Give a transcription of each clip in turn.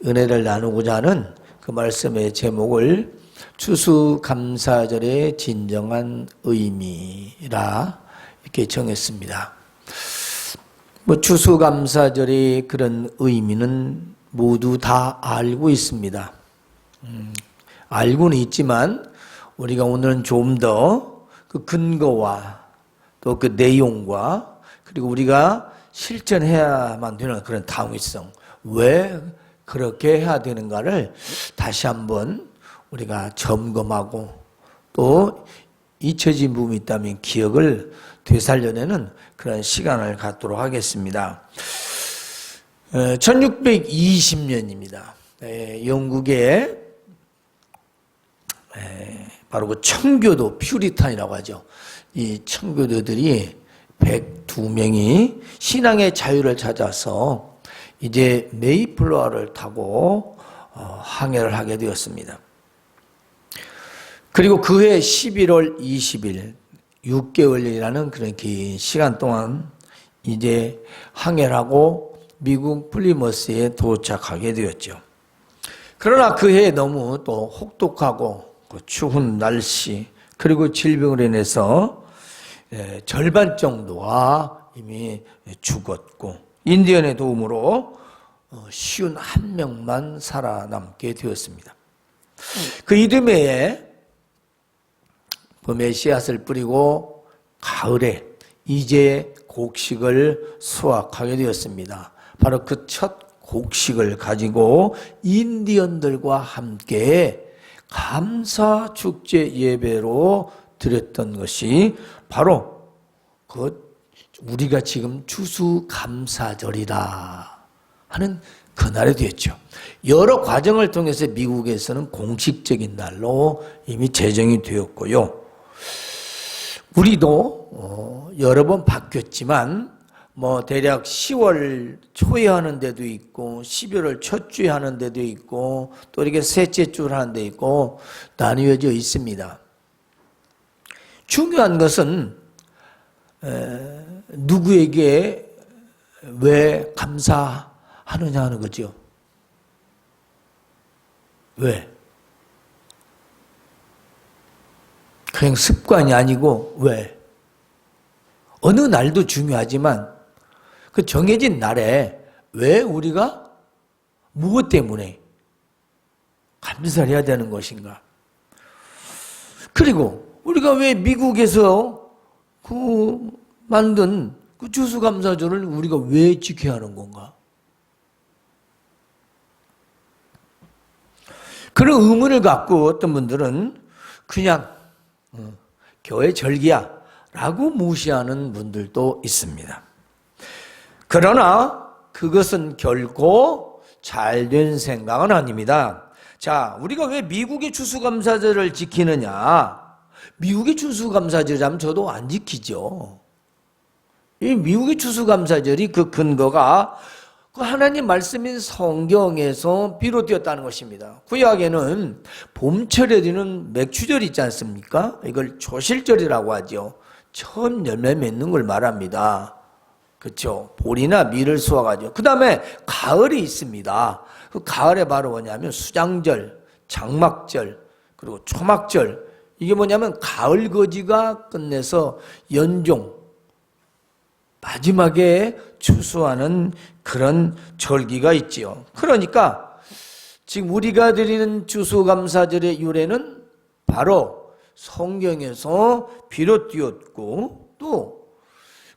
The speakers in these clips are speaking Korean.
은혜를 나누고자 하는 그 말씀의 제목을 추수감사절의 진정한 의미라 이렇게 정했습니다. 추수감사절의 그런 의미는 모두 다 알고 있습니다. 알고는 있지만 우리가 오늘은 좀 더 그 근거와 또 그 내용과 그리고 우리가 실천해야만 되는 그런 당위성, 왜 그렇게 해야 되는가를 다시 한번 우리가 점검하고 또 잊혀진 부분이 있다면 기억을 되살려내는 그런 시간을 갖도록 하겠습니다. 1620년입니다. 영국의 바로 그 청교도 퓨리탄이라고 하죠. 이 청교도들이 102명이 신앙의 자유를 찾아서 이제 메이플라워를 타고 항해를 하게 되었습니다. 그리고 그해 11월 20일 6개월이라는 그런 긴 시간 동안 이제 항해를 하고 미국 플리머스에 도착하게 되었죠. 그러나 그해 너무 또 혹독하고 그 추운 날씨 그리고 질병으로 인해서 절반 정도가 이미 죽었고 인디언의 도움으로 51명만 살아남게 되었습니다. 그 이듬해에 봄에 씨앗을 뿌리고 가을에 이제 곡식을 수확하게 되었습니다. 바로 그 첫 곡식을 가지고 인디언들과 함께 감사 축제 예배로 드렸던 것이 바로 그 우리가 지금 추수감사절이라 하는 그날이 되었죠. 여러 과정을 통해서 미국에서는 공식적인 날로 이미 제정이 되었고요. 우리도 여러 번 바뀌었지만 대략 10월 초에 하는 데도 있고 11월 첫 주에 하는 데도 있고 또 이렇게 셋째 주를 하는 데 있고 나뉘어져 있습니다. 중요한 것은 누구에게 왜 감사하느냐 하는 거죠. 왜? 그냥 습관이 아니고 왜? 어느 날도 중요하지만 그 정해진 날에 왜 우리가 무엇 때문에 감사를 해야 되는 것인가? 그리고 우리가 왜 미국에서 만든 그 추수감사절을 우리가 왜 지켜야 하는 건가? 그런 의문을 갖고 어떤 분들은 그냥 교회 절기야 라고 무시하는 분들도 있습니다. 그러나 그것은 결코 잘된 생각은 아닙니다. 자, 우리가 왜 미국의 추수감사절을 지키느냐? 미국의 추수감사절이라면 저도 안 지키죠. 이 미국의 추수감사절이 그 근거가 그 하나님 말씀인 성경에서 비롯되었다는 것입니다. 구약에는 봄철에 되는 맥추절이 있지 않습니까? 이걸 초실절이라고 하죠. 처음 열매 맺는 걸 말합니다. 그렇죠? 보리나 밀을 수확하죠. 그 다음에 가을이 있습니다. 그 가을에 바로 뭐냐면 수장절, 장막절, 그리고 초막절. 이게 뭐냐면 가을 거지가 끝내서 연종, 마지막에 추수하는 그런 절기가 있지요. 그러니까 지금 우리가 드리는 추수감사절의 유래는 바로 성경에서 비롯되었고 또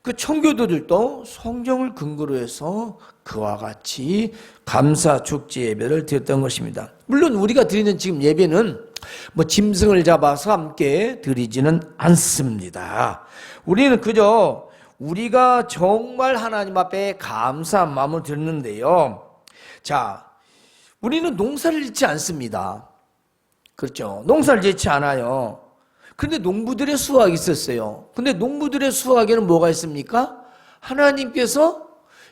그 청교도들도 성경을 근거로 해서 그와 같이 감사 축제 예배를 드렸던 것입니다. 물론 우리가 드리는 지금 예배는 짐승을 잡아서 함께 드리지는 않습니다. 우리는 그저 우리가 정말 하나님 앞에 감사한 마음을 드리는데요. 자, 우리는 농사를 짓지 않습니다. 그렇죠? 농사를 짓지 않아요. 그런데 농부들의 수확이 있었어요. 근데 농부들의 수확에는 뭐가 있습니까? 하나님께서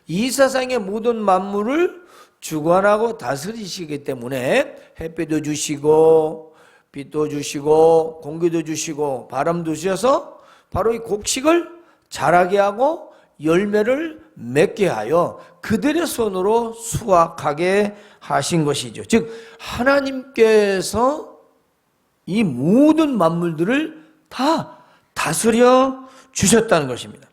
이 세상의 모든 만물을 주관하고 다스리시기 때문에 햇빛도 주시고 빛도 주시고 공기도 주시고 바람도 주셔서 바로 이 곡식을 자라게 하고 열매를 맺게 하여 그들의 손으로 수확하게 하신 것이죠. 즉 하나님께서 이 모든 만물들을 다 다스려 주셨다는 것입니다.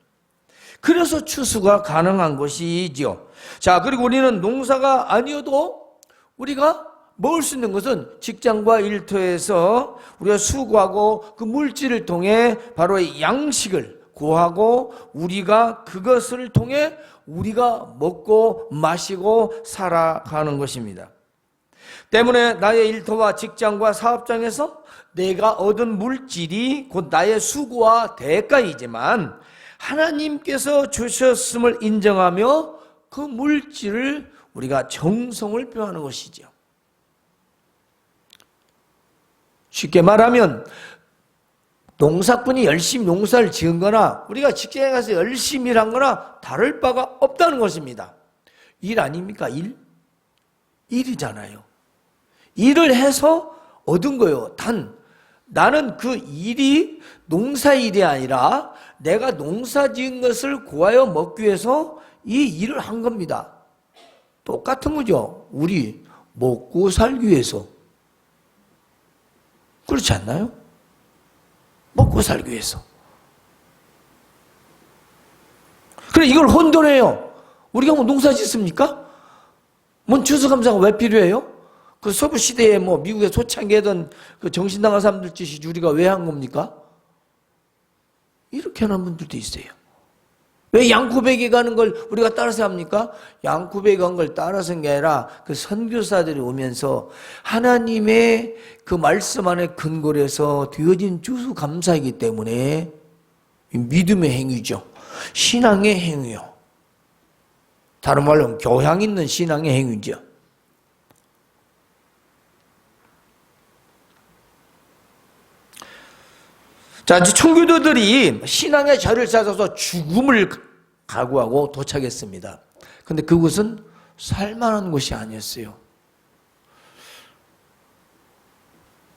그래서 추수가 가능한 것이지요. 자, 그리고 우리는 농사가 아니어도 우리가 먹을 수 있는 것은 직장과 일터에서 우리가 수고하고 그 물질을 통해 바로 이 양식을 구하고 우리가 그것을 통해 우리가 먹고 마시고 살아가는 것입니다. 때문에 나의 일터와 직장과 사업장에서 내가 얻은 물질이 곧 나의 수고와 대가이지만 하나님께서 주셨음을 인정하며 그 물질을 우리가 정성을 표하는 것이죠. 쉽게 말하면 농사꾼이 열심히 농사를 지은 거나 우리가 직장에 가서 열심히 일한 거나 다를 바가 없다는 것입니다. 일 아닙니까? 일이잖아요. 일을 해서 얻은 거예요. 단 나는 그 일이 농사일이 아니라 내가 농사 지은 것을 구하여 먹기 위해서 이 일을 한 겁니다. 똑같은 거죠. 우리 먹고 살기 위해서. 그렇지 않나요? 먹고 살기 위해서. 그래, 이걸 혼돈해요. 우리가 뭐 농사 짓습니까? 뭔 추수감사가 왜 필요해요? 그 서부 시대에 뭐 미국에 초창기에던 그 정신 나간 사람들 짓이 우리가 왜 한 겁니까? 이렇게 하는 분들도 있어요. 왜 양쿠백에 가는 걸 우리가 따라서 합니까? 양쿠백에 간 걸 따라서 한 게 아니라 그 선교사들이 오면서 하나님의 그 말씀 안에 근거로 해서 되어진 추수감사이기 때문에 믿음의 행위죠. 신앙의 행위요. 다른 말로 교양 있는 신앙의 행위죠. 자, 청교도들이 신앙의 절을 찾아서 죽음을 각오하고 도착했습니다. 그런데 그곳은 살만한 곳이 아니었어요.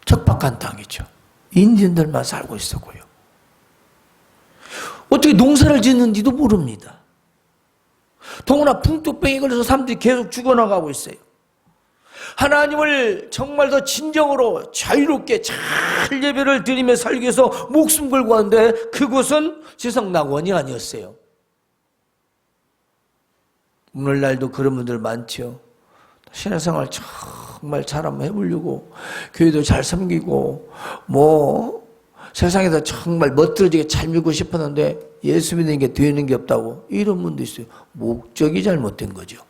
척박한 땅이죠. 인디언들만 살고 있었고요. 어떻게 농사를 짓는지도 모릅니다. 더구나 풍토병에 걸려서 사람들이 계속 죽어나가고 있어요. 하나님을 정말 더 진정으로 자유롭게 잘 예배를 드리며 살기 위해서 목숨 걸고 하는데 그곳은 지성낙원이 아니었어요. 오늘날도 그런 분들 많죠. 신앙생활 정말 잘 한번 해보려고 교회도 잘 섬기고 뭐 세상에서 정말 멋들어지게 잘 믿고 싶었는데 예수 믿는 게 되는 게 없다고 이런 분도 있어요. 목적이 잘못된 거죠.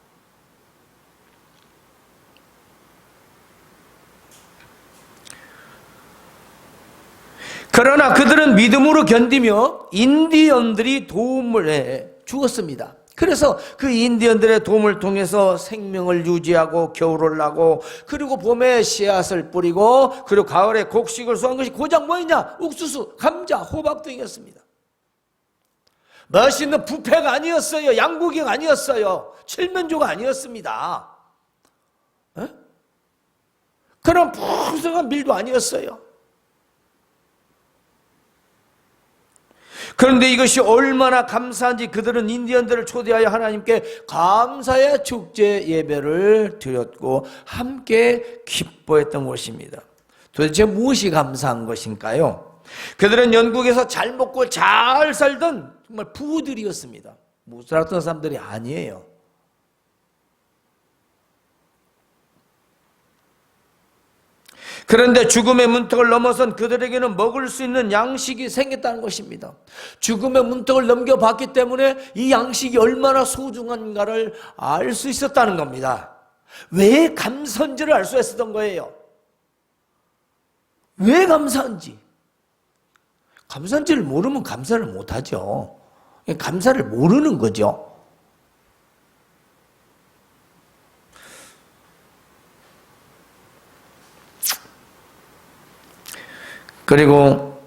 그러나 그들은 믿음으로 견디며 인디언들이 도움을 해 주었습니다. 그래서 그 인디언들의 도움을 통해서 생명을 유지하고 겨울을 나고 그리고 봄에 씨앗을 뿌리고 그리고 가을에 곡식을 수확한 것이 고작 뭐였냐? 옥수수, 감자, 호박 등이었습니다. 멋있는 뷔페가 아니었어요. 양고기가 아니었어요. 칠면조가 아니었습니다. 에? 그런 풍성한 밀도 아니었어요. 그런데 이것이 얼마나 감사한지 그들은 인디언들을 초대하여 하나님께 감사의 축제 예배를 드렸고 함께 기뻐했던 것입니다. 도대체 무엇이 감사한 것인가요? 그들은 영국에서 잘 먹고 잘 살던 정말 부들이었습니다. 못 살았던 사람들이 아니에요. 그런데 죽음의 문턱을 넘어선 그들에게는 먹을 수 있는 양식이 생겼다는 것입니다. 죽음의 문턱을 넘겨봤기 때문에 이 양식이 얼마나 소중한가를 알 수 있었다는 겁니다. 왜 감사한지를 알 수 있었던 거예요. 왜 감사한지. 감사한지를 모르면 감사를 못하죠. 감사를 모르는 거죠. 그리고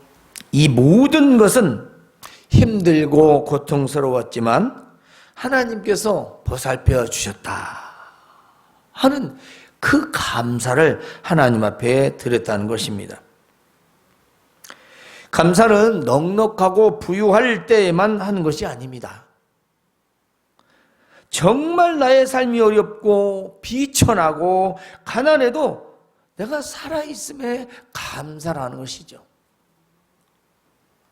이 모든 것은 힘들고 고통스러웠지만 하나님께서 보살펴 주셨다 하는 그 감사를 하나님 앞에 드렸다는 것입니다. 감사는 넉넉하고 부유할 때에만 하는 것이 아닙니다. 정말 나의 삶이 어렵고 비천하고 가난해도 내가 살아있음에 감사를 하는 것이죠.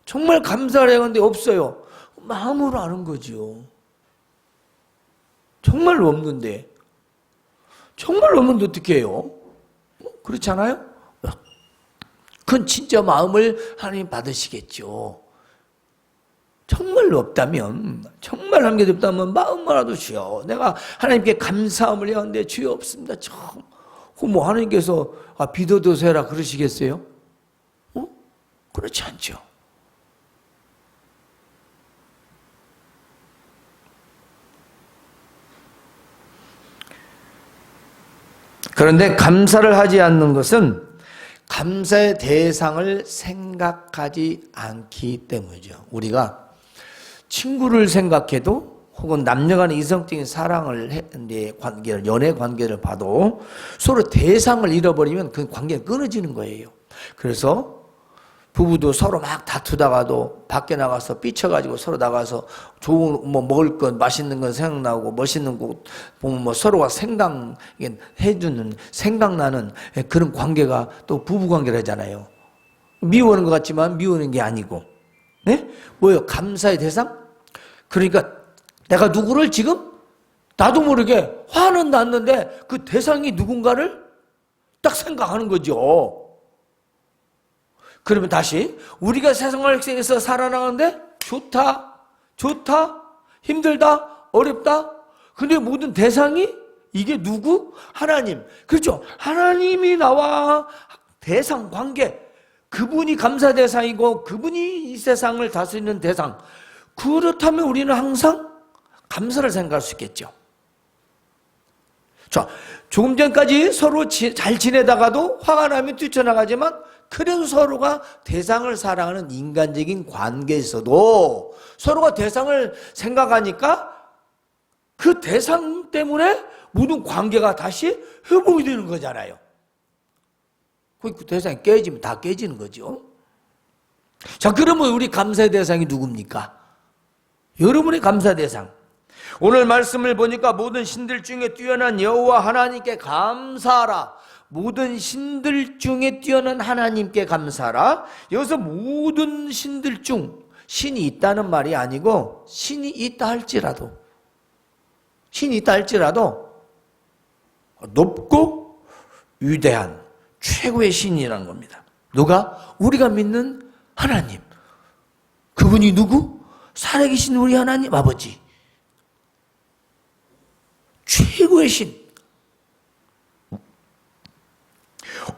정말 감사를 해야 하는데 없어요. 마음으로 하는 거죠. 정말로 없는데. 정말로 없는데 어떻게 해요? 그렇지 않아요? 그건 진짜 마음을 하나님 받으시겠죠. 정말로 없다면, 정말 한 게 없다면 마음만라도 주여. 내가 하나님께 감사함을 해야 하는데 주여 없습니다. 뭐 하나님께서 비도도서 해라 그러시겠어요? 그렇지 않죠. 그런데 감사를 하지 않는 것은 감사의 대상을 생각하지 않기 때문이죠. 우리가 친구를 생각해도 혹은 남녀간의 이성적인 사랑을 관계를, 연애 관계를 봐도 서로 대상을 잃어버리면 그 관계가 끊어지는 거예요. 그래서 부부도 서로 막 다투다가도 밖에 나가서 삐쳐가지고 서로 나가서 좋은 뭐 먹을 것, 맛있는 건 생각나고 멋있는 곳 보면 뭐 서로가 생각나는 그런 관계가 또 부부 관계를 하잖아요. 미워하는 것 같지만 미워하는 게 아니고, 네? 뭐예요? 감사의 대상? 그러니까 내가 누구를 지금 나도 모르게 화는 났는데 그 대상이 누군가를 딱 생각하는 거죠. 그러면 다시 우리가 세상에서 살아나가는데 좋다, 힘들다, 어렵다. 근데 모든 대상이 이게 누구? 하나님. 그렇죠. 하나님이 나와 대상 관계, 그분이 감사 대상이고 그분이 이 세상을 다스리는 대상. 그렇다면 우리는 항상 감사를 생각할 수 있겠죠. 자, 조금 전까지 서로 잘 지내다가도 화가 나면 뛰쳐나가지만 그래도 서로가 대상을 사랑하는 인간적인 관계에서도 서로가 대상을 생각하니까 그 대상 때문에 모든 관계가 다시 회복이 되는 거잖아요. 그 대상이 깨지면 다 깨지는 거죠. 자, 그러면 우리 감사의 대상이 누굽니까? 여러분의 감사 대상. 오늘 말씀을 보니까 모든 신들 중에 뛰어난 여호와 하나님께 감사하라. 모든 신들 중에 뛰어난 하나님께 감사하라. 여기서 모든 신들 중 신이 있다는 말이 아니고 신이 있다 할지라도 높고 위대한 최고의 신이라는 겁니다. 누가? 우리가 믿는 하나님. 그분이 누구? 살아계신 우리 하나님 아버지. 최고의 신.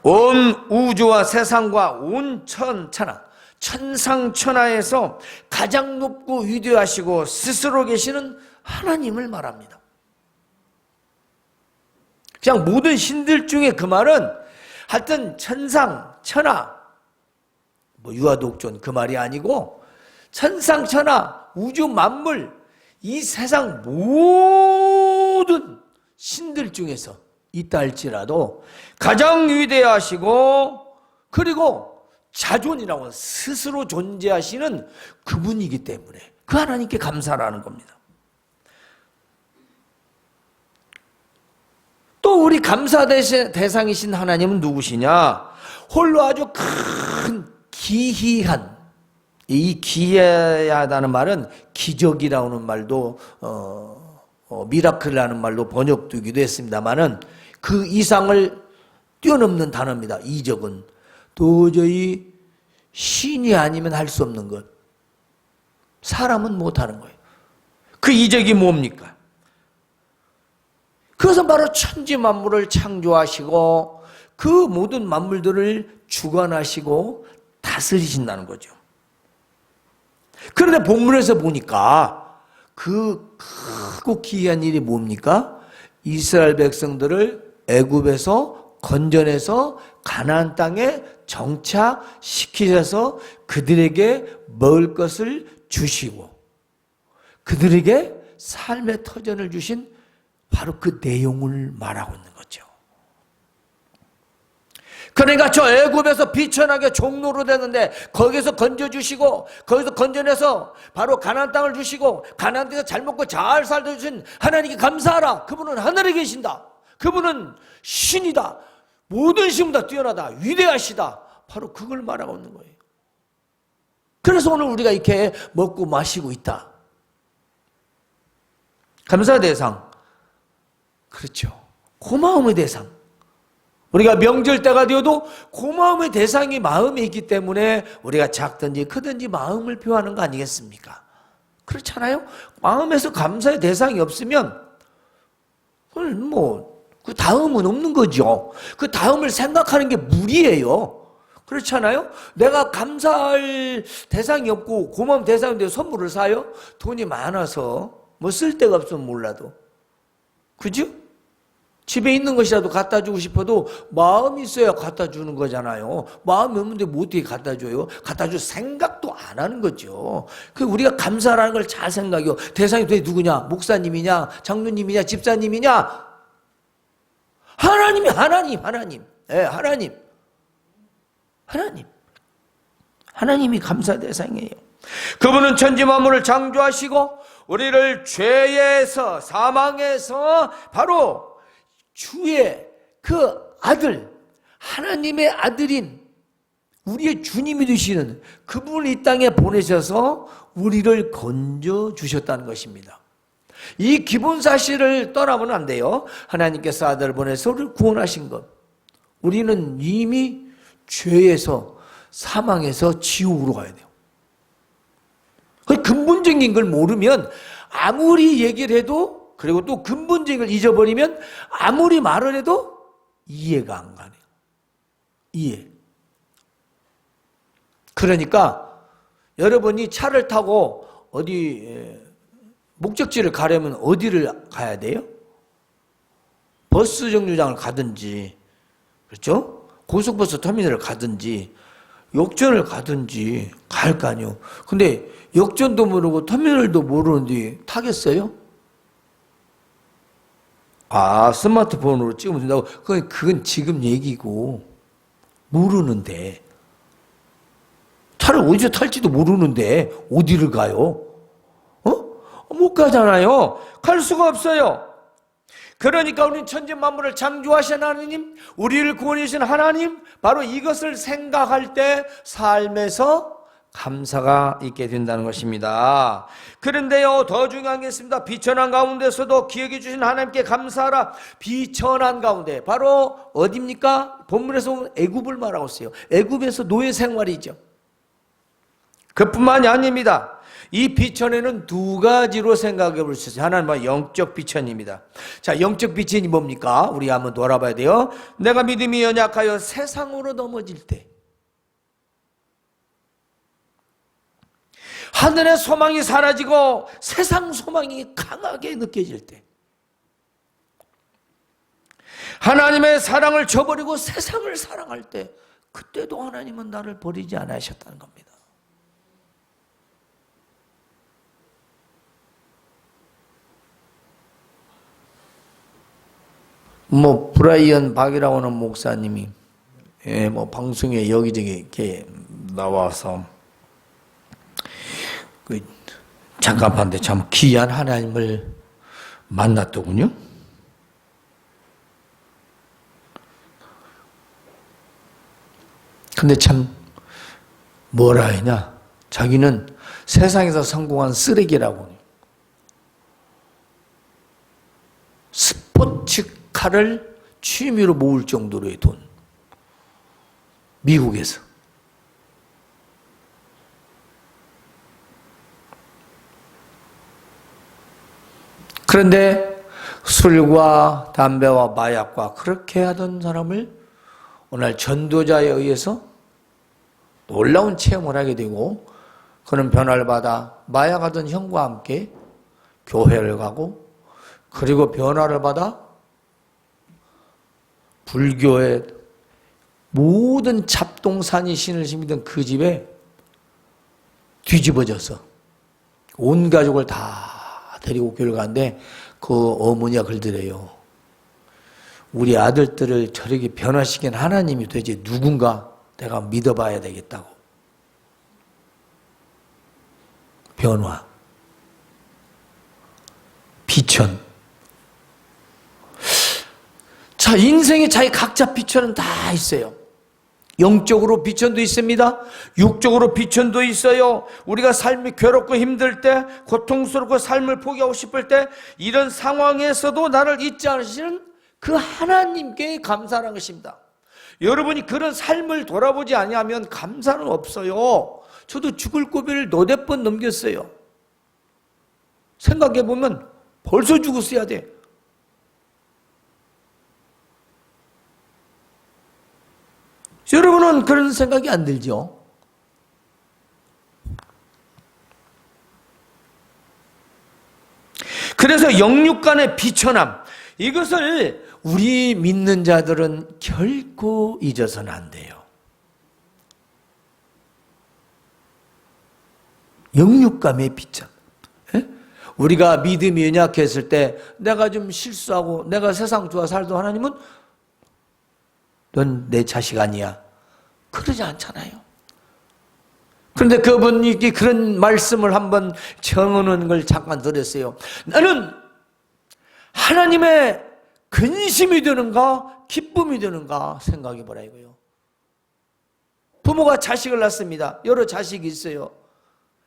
온 우주와 세상과 온 천상천하에서 가장 높고 위대하시고 스스로 계시는 하나님을 말합니다. 그냥 모든 신들 중에 그 말은 하여튼 천상, 천하, 뭐 유아독존 그 말이 아니고 천상, 천하, 우주 만물, 이 세상 모든 신들 중에서 있다 할지라도 가장 위대하시고 그리고 자존이라고 스스로 존재하시는 그분이기 때문에 그 하나님께 감사라는 겁니다. 또 우리 감사 대상이신 하나님은 누구시냐? 홀로 아주 큰 기이한, 이 기이하다는 말은 기적이라는 말도 미라클이라는 말로 번역되기도 했습니다만은 그 이상을 뛰어넘는 단어입니다. 이적은 도저히 신이 아니면 할 수 없는 것. 사람은 못하는 거예요. 그 이적이 뭡니까? 그것은 바로 천지 만물을 창조하시고 그 모든 만물들을 주관하시고 다스리신다는 거죠. 그런데 본문에서 보니까 그 크고 기이한 일이 뭡니까? 이스라엘 백성들을 애굽에서 건져내서 가나안 땅에 정착시키셔서 그들에게 먹을 것을 주시고 그들에게 삶의 터전을 주신 바로 그 내용을 말하고 있는 거죠. 그러니까 저 애굽에서 비천하게 종로로 되는데 거기서 건져주시고 거기서 건져내서 바로 가나안 땅을 주시고 가나안 땅에서 잘 먹고 잘 살다 주신 하나님께 감사하라. 그분은 하늘에 계신다. 그분은 신이다. 모든 신보다 뛰어나다. 위대하시다. 바로 그걸 말하고 있는 거예요. 그래서 오늘 우리가 이렇게 먹고 마시고 있다. 감사 대상. 그렇죠. 고마움의 대상. 우리가 명절 때가 되어도 고마움의 대상이 마음에 있기 때문에 우리가 작든지 크든지 마음을 표하는 거 아니겠습니까? 그렇잖아요? 마음에서 감사의 대상이 없으면 그 다음은 없는 거죠. 그 다음을 생각하는 게 무리예요. 그렇잖아요? 내가 감사할 대상이 없고 고마움 대상인데 선물을 사요? 돈이 많아서 뭐 쓸 데가 없으면 몰라도. 그죠? 집에 있는 것이라도 갖다 주고 싶어도 마음이 있어야 갖다 주는 거잖아요. 마음이 없는데 뭐 어떻게 갖다 줘요? 갖다 줄 생각도 안 하는 거죠. 그 우리가 감사라는 걸 잘 생각해요. 대상이 도대체 누구냐? 목사님이냐? 장로님이냐? 집사님이냐? 하나님이 하나님. 예, 하나님이 감사 대상이에요. 그분은 천지 만물을 창조하시고 우리를 죄에서 사망에서 바로 주의 그 아들, 하나님의 아들인 우리의 주님이 되시는 그분을 이 땅에 보내셔서 우리를 건져주셨다는 것입니다. 이 기본 사실을 떠나면 안 돼요. 하나님께서 아들을 보내서 우리를 구원하신 것. 우리는 이미 죄에서 사망에서 지옥으로 가야 돼요. 그 근본적인 걸 모르면 아무리 얘기를 해도, 그리고 또 근본적인 걸 잊어버리면 아무리 말을 해도 이해가 안 가네요. 이해. 그러니까 여러분이 차를 타고 어디 목적지를 가려면 어디를 가야 돼요? 버스 정류장을 가든지, 그렇죠? 고속버스 터미널을 가든지 역전을 가든지 갈 거 아니에요. 근데 역전도 모르고 터미널도 모르는데 타겠어요? 스마트폰으로 찍으면 된다고. 그건 지금 얘기고, 모르는데. 차를 어디서 탈지도 모르는데 어디를 가요? 못 가잖아요. 갈 수가 없어요. 그러니까 우리는 천지 만물을 창조하신 하나님, 우리를 구원해 주신 하나님, 바로 이것을 생각할 때 삶에서 감사가 있게 된다는 것입니다. 그런데요, 더 중요한 게 있습니다. 비천한 가운데서도 기억해 주신 하나님께 감사하라. 비천한 가운데, 바로 어디입니까? 본문에서 보면 애굽을 말하고 있어요. 애굽에서 노예 생활이죠. 그뿐만이 아닙니다. 이 비천에는 두 가지로 생각해 볼 수 있어요. 하나는 영적 비천입니다. 자, 영적 비천이 뭡니까? 우리 한번 돌아봐야 돼요. 내가 믿음이 연약하여 세상으로 넘어질 때, 하늘의 소망이 사라지고 세상 소망이 강하게 느껴질 때, 하나님의 사랑을 저버리고 세상을 사랑할 때, 그때도 하나님은 나를 버리지 않으셨다는 겁니다. 브라이언 박이라고 하는 목사님이 방송에 여기저기 이렇게 나와서 잠깐 봤는데 참 귀한 하나님을 만났더군요. 근데 참 뭐라 하냐, 자기는 세상에서 성공한 쓰레기라고. 스포츠카를 취미로 모을 정도로의 돈. 미국에서. 그런데 술과 담배와 마약과 그렇게 하던 사람을 오늘 전도자에 의해서 놀라운 체험을 하게 되고, 그는 변화를 받아 마약하던 형과 함께 교회를 가고, 그리고 변화를 받아 불교의 모든 잡동사니 신을 심기던 그 집에 뒤집어져서 온 가족을 다 데리고 교회를 가는데 그 어머니가 그러더래요. 우리 아들들을 저렇게 변화시킨 하나님이 도대체 누군가 내가 믿어봐야 되겠다고. 변화, 비천. 자, 인생에 자기 각자 비천은 다 있어요. 영적으로 비천도 있습니다. 육적으로 비천도 있어요. 우리가 삶이 괴롭고 힘들 때, 고통스럽고 삶을 포기하고 싶을 때, 이런 상황에서도 나를 잊지 않으시는 그 하나님께 감사하는 것입니다. 여러분이 그런 삶을 돌아보지 아니하면 감사는 없어요. 저도 죽을 고비를 너댓 번 넘겼어요. 생각해보면 벌써 죽었어야 돼. 여러분은 그런 생각이 안 들죠? 그래서 영육 간의 비천함, 이것을 우리 믿는 자들은 결코 잊어서는 안 돼요. 영육감의 비천. 우리가 믿음이 연약했을 때 내가 좀 실수하고 내가 세상 좋아 살도 하나님은 넌 내 자식 아니야. 그러지 않잖아요. 그런데 그분이 그런 말씀을 한번 정하는 걸 잠깐 들었어요. 나는 하나님의 근심이 되는가 기쁨이 되는가 생각해 보라 이거요. 부모가 자식을 낳습니다. 여러 자식이 있어요.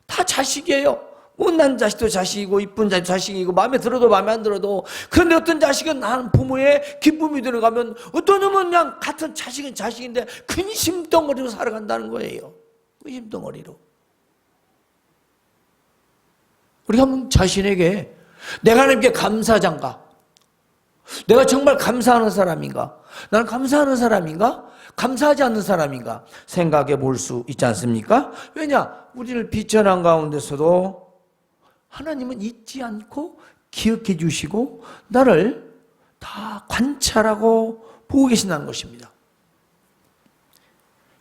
다 자식이에요. 못난 자식도 자식이고 이쁜 자식도 자식이고 마음에 들어도 마음에 안 들어도. 그런데 어떤 자식은 난 부모의 기쁨이 되는가 하면 어떤 놈은 그냥 같은 자식은 자식인데 근심 덩어리로 살아간다는 거예요. 근심 덩어리로. 우리가 한번 자신에게 내가 하나님께 감사장가? 내가 정말 감사하는 사람인가? 나는 감사하는 사람인가? 감사하지 않는 사람인가? 생각해 볼 수 있지 않습니까? 왜냐? 우리를 비천한 가운데서도 하나님은 잊지 않고 기억해 주시고 나를 다 관찰하고 보고 계신다는 것입니다.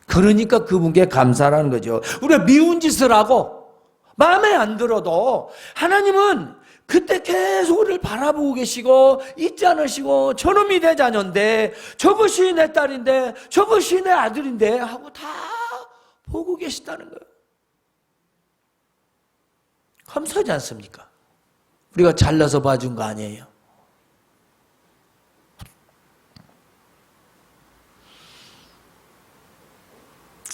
그러니까 그분께 감사라는 거죠. 우리가 미운 짓을 하고 마음에 안 들어도 하나님은 그때 계속 우리를 바라보고 계시고 잊지 않으시고 저놈이 내 자녀인데 저것이 내 딸인데 저것이 내 아들인데 하고 다 보고 계시다는 거예요. 감사하지 않습니까? 우리가 잘나서 봐준 거 아니에요.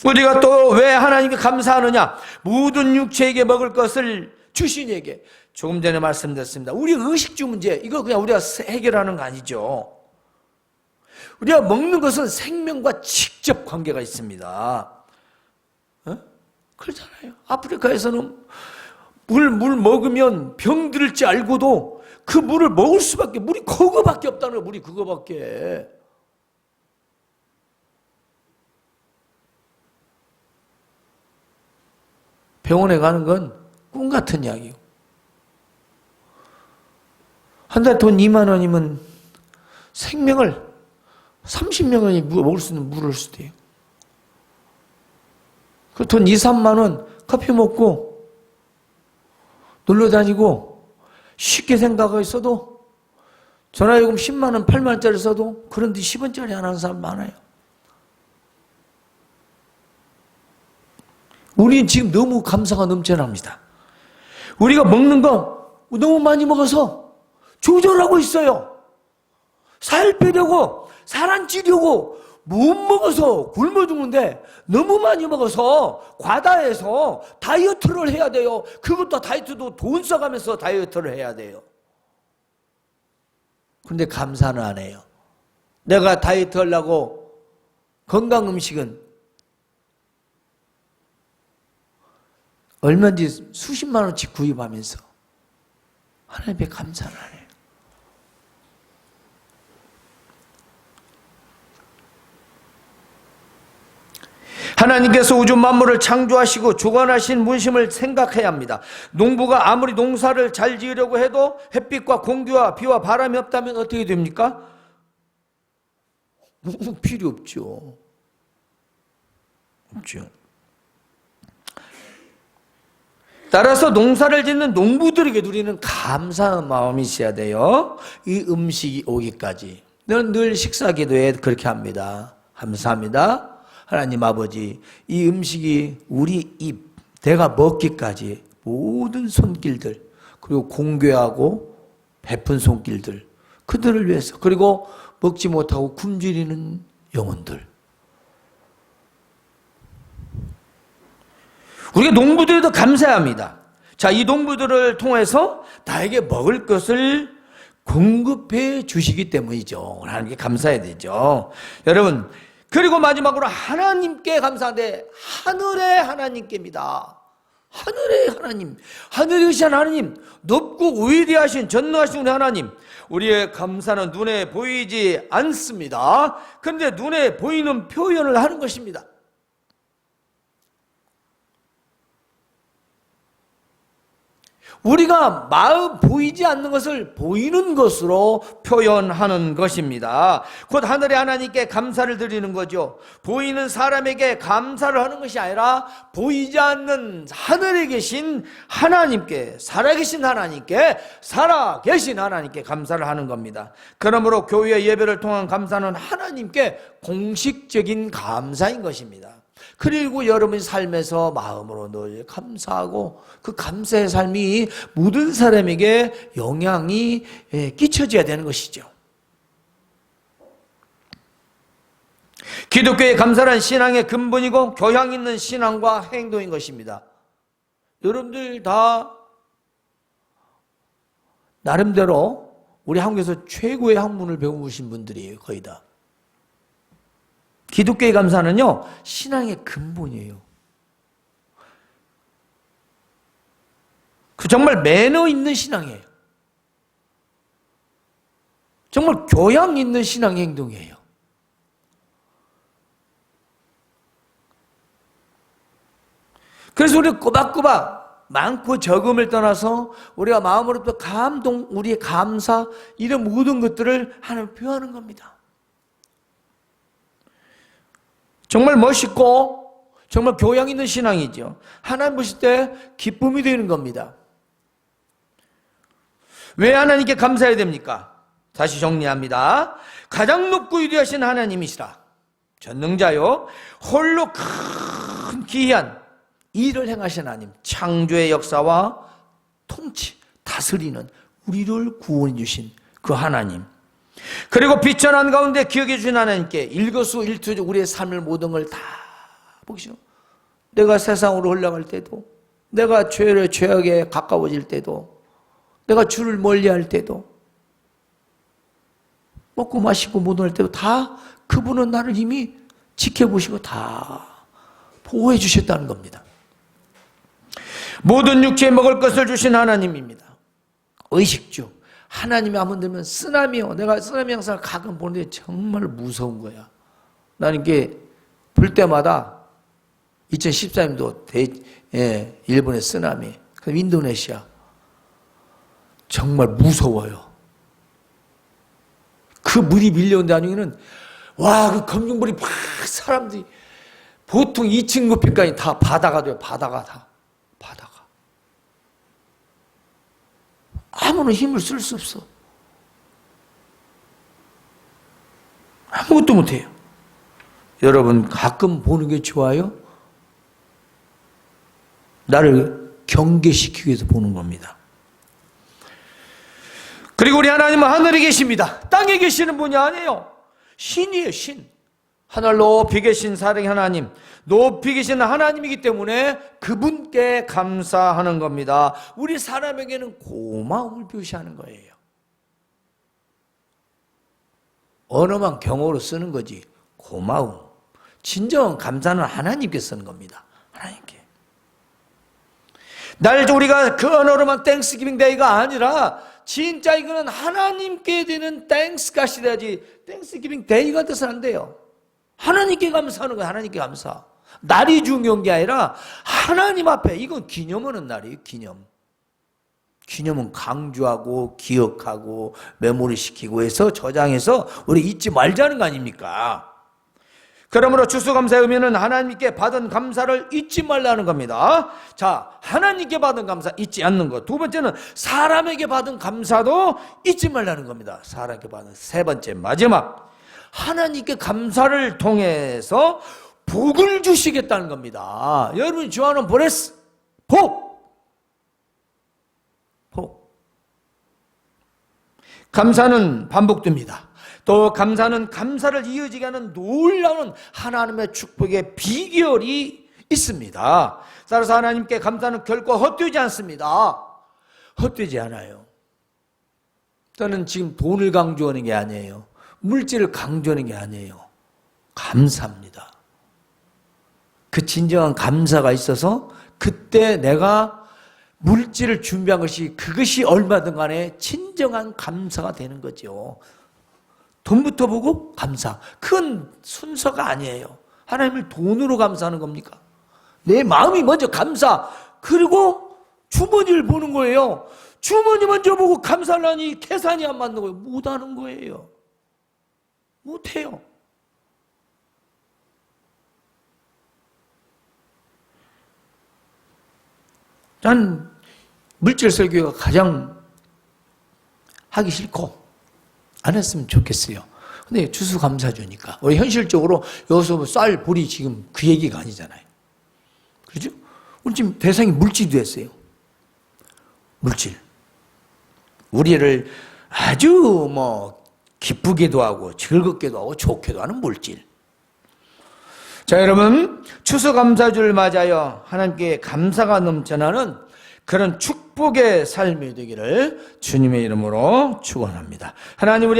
우리가 또 왜 하나님께 감사하느냐? 모든 육체에게 먹을 것을 주신에게. 조금 전에 말씀드렸습니다. 우리 의식주 문제, 이거 그냥 우리가 해결하는 거 아니죠. 우리가 먹는 것은 생명과 직접 관계가 있습니다. 그렇잖아요. 아프리카에서는 물 먹으면 병들지 알고도 그 물을 먹을 수밖에, 물이 그거밖에 없다는 거예요. 물이 그거밖에. 병원에 가는 건 꿈 같은 이야기예요. 한 달 돈 2만 원이면 생명을 30명이 먹을 수 있는 물을 수도 해요. 그 돈 2, 3만 원 커피 먹고 놀러 다니고 쉽게 생각하고 있어도 전화요금 10만 원, 8만 원짜리 써도 그런데 10원짜리 안 하는 사람 많아요. 우리는 지금 너무 감사가 넘쳐납니다. 우리가 먹는 거 너무 많이 먹어서 조절하고 있어요. 살 빼려고, 살 안 찌려고 못 먹어서 굶어 죽는데 너무 많이 먹어서 과다해서 다이어트를 해야 돼요. 그것도 다이어트도 돈 써가면서 다이어트를 해야 돼요. 그런데 감사는 안 해요. 내가 다이어트 하려고 건강 음식은 얼마인지 수십만 원씩 구입하면서 하나님께 감사는 안 해요. 하나님께서 우주 만물을 창조하시고 주관하신 문심을 생각해야 합니다. 농부가 아무리 농사를 잘 지으려고 해도 햇빛과 공기와 비와 바람이 없다면 어떻게 됩니까? 농부 필요 없죠. 없죠. 따라서 농사를 짓는 농부들에게 우리는 감사한 마음이 있어야 돼요. 이 음식이 오기까지. 저는 늘 식사 기도에 그렇게 합니다. 감사합니다. 하나님 아버지, 이 음식이 우리 입, 내가 먹기까지 모든 손길들, 그리고 공교하고 베푼 손길들, 그들을 위해서, 그리고 먹지 못하고 굶주리는 영혼들, 우리가 농부들에도 감사해야 합니다. 자, 이 농부들을 통해서 나에게 먹을 것을 공급해 주시기 때문이죠. 하나님께 감사해야 되죠. 여러분, 그리고 마지막으로 하나님께 감사한데, 하늘의 하나님께입니다. 하늘의 하나님, 하늘에 계신 하나님, 높고 위대하신 전능하신 우리 하나님, 우리의 감사는 눈에 보이지 않습니다. 그런데 눈에 보이는 표현을 하는 것입니다. 우리가 마음 보이지 않는 것을 보이는 것으로 표현하는 것입니다. 곧 하늘의 하나님께 감사를 드리는 거죠. 보이는 사람에게 감사를 하는 것이 아니라 보이지 않는 하늘에 계신 하나님께, 살아계신 하나님께, 살아계신 하나님께 감사를 하는 겁니다. 그러므로 교회 예배를 통한 감사는 하나님께 공식적인 감사인 것입니다. 그리고 여러분의 삶에서 마음으로 늘 감사하고 그 감사의 삶이 모든 사람에게 영향이 끼쳐져야 되는 것이죠. 기독교의 감사란 신앙의 근본이고 교양 있는 신앙과 행동인 것입니다. 여러분들 다 나름대로 우리 한국에서 최고의 학문을 배우신 분들이에요. 거의 다. 기독교의 감사는요, 신앙의 근본이에요. 그 정말 매너 있는 신앙이에요. 정말 교양 있는 신앙 행동이에요. 그래서 우리 꼬박꼬박 많고 적음을 떠나서 우리가 마음으로부터 감동, 우리의 감사, 이런 모든 것들을 하나님 표하는 겁니다. 정말 멋있고 정말 교양 있는 신앙이죠. 하나님 보실 때 기쁨이 되는 겁니다. 왜 하나님께 감사해야 됩니까? 다시 정리합니다. 가장 높고 위대하신 하나님이시라. 전능자요, 홀로 큰 기이한 일을 행하신 하나님, 창조의 역사와 통치, 다스리는 우리를 구원해 주신 그 하나님, 그리고 비천한 가운데 기억해 주신 하나님께 일거수일투족 우리의 삶을 모든 걸 다 보시오. 내가 세상으로 흘러갈 때도, 내가 죄악에 가까워질 때도, 내가 주를 멀리할 때도, 먹고 마시고 모든 할 때도 다 그분은 나를 이미 지켜보시고 다 보호해 주셨다는 겁니다. 모든 육체에 먹을 것을 주신 하나님입니다. 의식주, 하나님이 한번 들면 쓰나미요. 내가 쓰나미 영상을 가끔 보는데 정말 무서운 거야. 나는 이게 볼 때마다 2014년도 일본의 쓰나미, 그다음 인도네시아, 정말 무서워요. 그 물이 밀려온 다니는 와, 그 검정물이 막 사람들이 보통 2층 높이까지 다 바다가 돼요. 바다가 다. 바다가. 아무런 힘을 쓸 수 없어. 아무것도 못해요. 여러분 가끔 보는 게 좋아요? 나를 경계시키기 위해서 보는 겁니다. 그리고 우리 하나님은 하늘에 계십니다. 땅에 계시는 분이 아니에요. 신이에요, 신. 하늘 높이 계신 사랑의 하나님, 높이 계신 하나님이기 때문에 그분께 감사하는 겁니다. 우리 사람에게는 고마움을 표시하는 거예요. 언어만 경어로 쓰는 거지. 고마움. 진정한 감사는 하나님께 쓰는 겁니다. 하나님께. 날 우리가 그 언어로만 땡스기빙 데이가 아니라 진짜 이거는 하나님께 드리는 땡스가 돼야지 땡스기빙 데이가 돼서 안 돼요. 하나님께 감사하는 거예요. 하나님께 감사. 날이 중요한 게 아니라 하나님 앞에, 이건 기념하는 날이에요. 기념. 기념은 강조하고 기억하고 메모리시키고 해서 저장해서 우리 잊지 말자는 거 아닙니까? 그러므로 추수감사의 의미는 하나님께 받은 감사를 잊지 말라는 겁니다. 자, 하나님께 받은 감사 잊지 않는 것. 두 번째는 사람에게 받은 감사도 잊지 말라는 겁니다. 사람에게 받은 세 번째, 마지막. 하나님께 감사를 통해서 복을 주시겠다는 겁니다. 여러분이 좋아하는 보레스, 복. 감사는 반복됩니다. 또 감사는 감사를 이어지게 하는 놀라운 하나님의 축복의 비결이 있습니다. 따라서 하나님께 감사는 결코 헛되지 않습니다. 헛되지 않아요. 저는 지금 돈을 강조하는 게 아니에요. 물질을 강조하는 게 아니에요. 감사합니다. 그 진정한 감사가 있어서 그때 내가 물질을 준비한 것이 그것이 얼마든 간에 진정한 감사가 되는 거죠. 돈부터 보고 감사. 그건 순서가 아니에요. 하나님을 돈으로 감사하는 겁니까? 내 마음이 먼저 감사. 그리고 주머니를 보는 거예요. 주머니 먼저 보고 감사하려니 계산이 안 맞는 거예요. 못하는 거예요. 못해요. 난 물질 설교가 가장 하기 싫고 안 했으면 좋겠어요. 근데 추수감사주니까 우리 현실적으로 여기서 뭐 쌀, 보리 지금 그 얘기가 아니잖아요. 그렇죠? 우리 지금 대상이 물질이 됐어요. 물질. 우리를 아주 뭐 기쁘게도 하고 즐겁게도 하고 좋게도 하는 물질. 자, 여러분, 추수감사주를 맞아요. 하나님께 감사가 넘쳐나는 그런 축복의 삶이 되기를 주님의 이름으로 축원합니다. 하나님, 우리